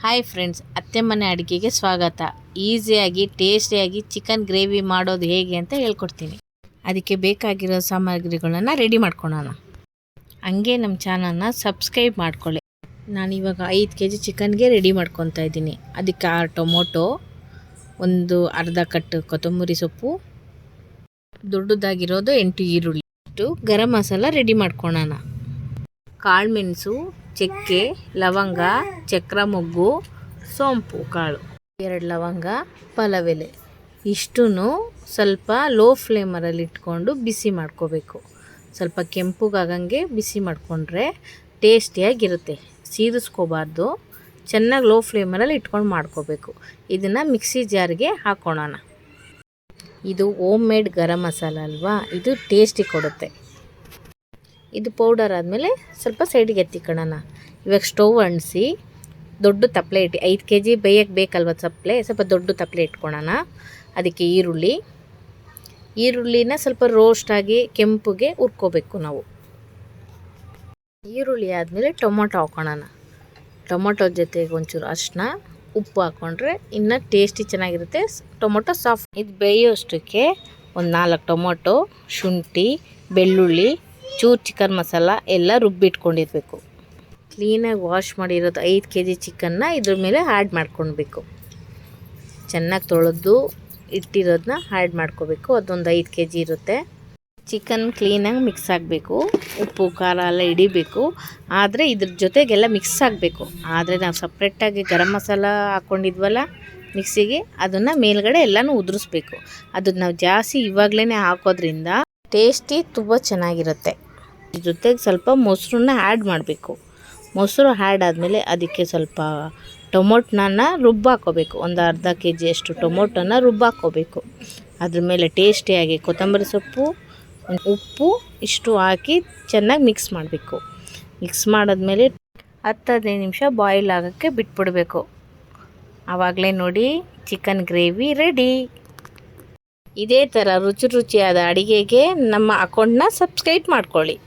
Hi friends, ಅತ್ತೆ ಮನೆ ಅಡುಗೆಗೆ ಸ್ವಾಗತ. ಈಸಿಯಾಗಿ ಟೇಸ್ಟಿಯಾಗಿ ಚಿಕನ್ ಗ್ರೇವಿ ಮಾಡೋದು ಹೇಗೆ ಅಂತ ಹೇಳ್ಕೊಡ್ತೀನಿ. ಅದಕ್ಕೆ ಬೇಕಾಗಿರೋ ಸಾಮಗ್ರಿಗಳನ್ನು ರೆಡಿ ಮಾಡ್ಕೊಳ್ಳೋಣ. ಹಂಗೆ ನಮ್ಮ ಚಾನಲ್ನ ಸಬ್ಸ್ಕ್ರೈಬ್ ಮಾಡ್ಕೊಳ್ಳಿ. ನಾನಿವಾಗ 5 kg ಚಿಕನ್ಗೆ ರೆಡಿ ಮಾಡ್ಕೊತಾ ಇದ್ದೀನಿ. ಅದಕ್ಕೆ 6 ಟೊಮೊಟೊ, ಒಂದು ಅರ್ಧ ಕಟ್ಟು ಕೊತ್ತಂಬರಿ ಸೊಪ್ಪು, ದೊಡ್ಡದಾಗಿರೋದು 8 ಈರುಳ್ಳಿ, ಗರಂ ಮಸಾಲ ರೆಡಿ ಮಾಡ್ಕೊಳ್ಳೋಣ. ಕಾಳುಮೆಣಸು, ಚಕ್ಕೆ, ಲವಂಗ, ಚಕ್ರ ಮೊಗ್ಗು, ಸೋಂಪು ಕಾಳು, 2 ಲವಂಗ, ಪಲಾವ್ ಎಲೆ, ಇಷ್ಟೂ ಸ್ವಲ್ಪ ಲೋ ಫ್ಲೇಮರಲ್ಲಿ ಇಟ್ಕೊಂಡು ಬಿಸಿ ಮಾಡ್ಕೋಬೇಕು. ಸ್ವಲ್ಪ ಕೆಂಪುಗಾಗಂಗೆ ಬಿಸಿ ಮಾಡಿಕೊಂಡ್ರೆ ಟೇಸ್ಟಿಯಾಗಿರುತ್ತೆ. ಸೀದಿಸ್ಕೋಬಾರ್ದು, ಚೆನ್ನಾಗಿ ಲೋ ಫ್ಲೇಮರಲ್ಲಿ ಇಟ್ಕೊಂಡು ಮಾಡ್ಕೋಬೇಕು. ಇದನ್ನು ಮಿಕ್ಸಿ ಜಾರ್ಗೆ ಹಾಕ್ಕೊಳ್ಳೋಣ. ಇದು ಹೋಮ್ ಮೇಡ್ ಗರಂ ಮಸಾಲ ಅಲ್ವಾ, ಇದು ಟೇಸ್ಟಿ ಕೊಡುತ್ತೆ. ಇದು ಪೌಡರ್ ಆದಮೇಲೆ ಸ್ವಲ್ಪ ಸೈಡಿಗೆ ಎತ್ತಿಕೊಳ್ಳೋಣ. ಇವಾಗ ಸ್ಟವ್ ಅಂಟಿಸಿ ದೊಡ್ಡ ತಪ್ಪಲೆ 5 kg ಬೇಯಕ್ಕೆ ಬೇಕಲ್ವ ತಪ್ಪಲೆ, ಸ್ವಲ್ಪ ದೊಡ್ಡ ತಪ್ಪಲೆ ಇಟ್ಕೊಳ್ಳೋಣ. ಅದಕ್ಕೆ ಈರುಳ್ಳಿನ ಸ್ವಲ್ಪ ರೋಸ್ಟಾಗಿ ಕೆಂಪುಗೆ ಹುರ್ಕೋಬೇಕು ನಾವು. ಈರುಳ್ಳಿ ಆದಮೇಲೆ ಟೊಮೊಟೊ ಹಾಕ್ಕೊಳ್ಳೋಣ. ಟೊಮೊಟೊ ಜೊತೆಗೆ ಒಂಚೂರು ಅರಿಶಿನ, ಉಪ್ಪು ಹಾಕ್ಕೊಂಡ್ರೆ ಇನ್ನೂ ಟೇಸ್ಟಿ ಚೆನ್ನಾಗಿರುತ್ತೆ. Tomato soft. ಇದು ಬೇಯೋಷ್ಟಕ್ಕೆ ಒಂದು 4 ಟೊಮೊಟೊ, ಶುಂಠಿ, ಬೆಳ್ಳುಳ್ಳಿ, ಚೂರು ಚಿಕನ್ ಮಸಾಲ ಎಲ್ಲ ರುಬ್ಬಿಟ್ಕೊಂಡಿರಬೇಕು. ಕ್ಲೀನಾಗಿ ವಾಶ್ ಮಾಡಿರೋದು 5 kg ಚಿಕನ್ನ ಇದ್ರ ಮೇಲೆ ಆ್ಯಡ್ ಮಾಡ್ಕೊಳ್ಬೇಕು. ಚೆನ್ನಾಗಿ ತೊಳೆದು ಇಟ್ಟಿರೋದನ್ನ ಆ್ಯಡ್ ಮಾಡ್ಕೋಬೇಕು. ಅದೊಂದು 5 kg ಇರುತ್ತೆ. ಚಿಕನ್ ಕ್ಲೀನಾಗಿ ಮಿಕ್ಸ್ ಆಗಬೇಕು. ಉಪ್ಪು ಖಾರ ಎಲ್ಲ ಹಿಡಿಬೇಕು. ಆದರೆ ಇದ್ರ ಜೊತೆಗೆಲ್ಲ ಮಿಕ್ಸ್ ಆಗಬೇಕು. ಆದರೆ ನಾವು ಸಪ್ರೇಟಾಗಿ ಗರಂ ಮಸಾಲ ಹಾಕ್ಕೊಂಡಿದ್ವಲ್ಲ ಮಿಕ್ಸಿಗೆ, ಅದನ್ನು ಮೇಲ್ಗಡೆ ಎಲ್ಲನೂ ಉದುರಿಸ್ಬೇಕು. ಅದನ್ನು ನಾವು ಜಾಸ್ತಿ ಇವಾಗಲೇ ಹಾಕೋದ್ರಿಂದ ಟೇಸ್ಟಿ ತುಂಬ ಚೆನ್ನಾಗಿರುತ್ತೆ. ಇದ್ರ ಜೊತೆಗೆ ಸ್ವಲ್ಪ ಮೊಸರನ್ನ ಆ್ಯಡ್ ಮಾಡಬೇಕು. ಮೊಸರು ಆ್ಯಡ್ ಆದಮೇಲೆ ಅದಕ್ಕೆ ಸ್ವಲ್ಪ ಟೊಮೊಟೊನ ರುಬ್ಬಾಕೋಬೇಕು. ಒಂದು ಅರ್ಧ kg ಅಷ್ಟು ಟೊಮೊಟೊನ ರುಬ್ಬಾಕೋಬೇಕು. ಅದ್ರ ಮೇಲೆ ಟೇಸ್ಟಿಯಾಗಿ ಕೊತ್ತಂಬರಿ ಸೊಪ್ಪು, ಉಪ್ಪು ಇಷ್ಟು ಹಾಕಿ ಚೆನ್ನಾಗಿ ಮಿಕ್ಸ್ ಮಾಡಬೇಕು. ಮಿಕ್ಸ್ ಮಾಡಿದ್ಮೇಲೆ 10-15 ನಿಮಿಷ ಬಾಯ್ಲ್ ಆಗೋಕ್ಕೆ ಬಿಟ್ಬಿಡಬೇಕು. ಆವಾಗಲೇ ನೋಡಿ ಚಿಕನ್ ಗ್ರೇವಿ ರೆಡಿ. ಇದೇ ಥರ ರುಚಿಯಾದ ಅಡುಗೆಗೆ ನಮ್ಮ ಅಕೌಂಟ್ನ ಸಬ್ಸ್ಕ್ರೈಬ್ ಮಾಡ್ಕೊಳ್ಳಿ.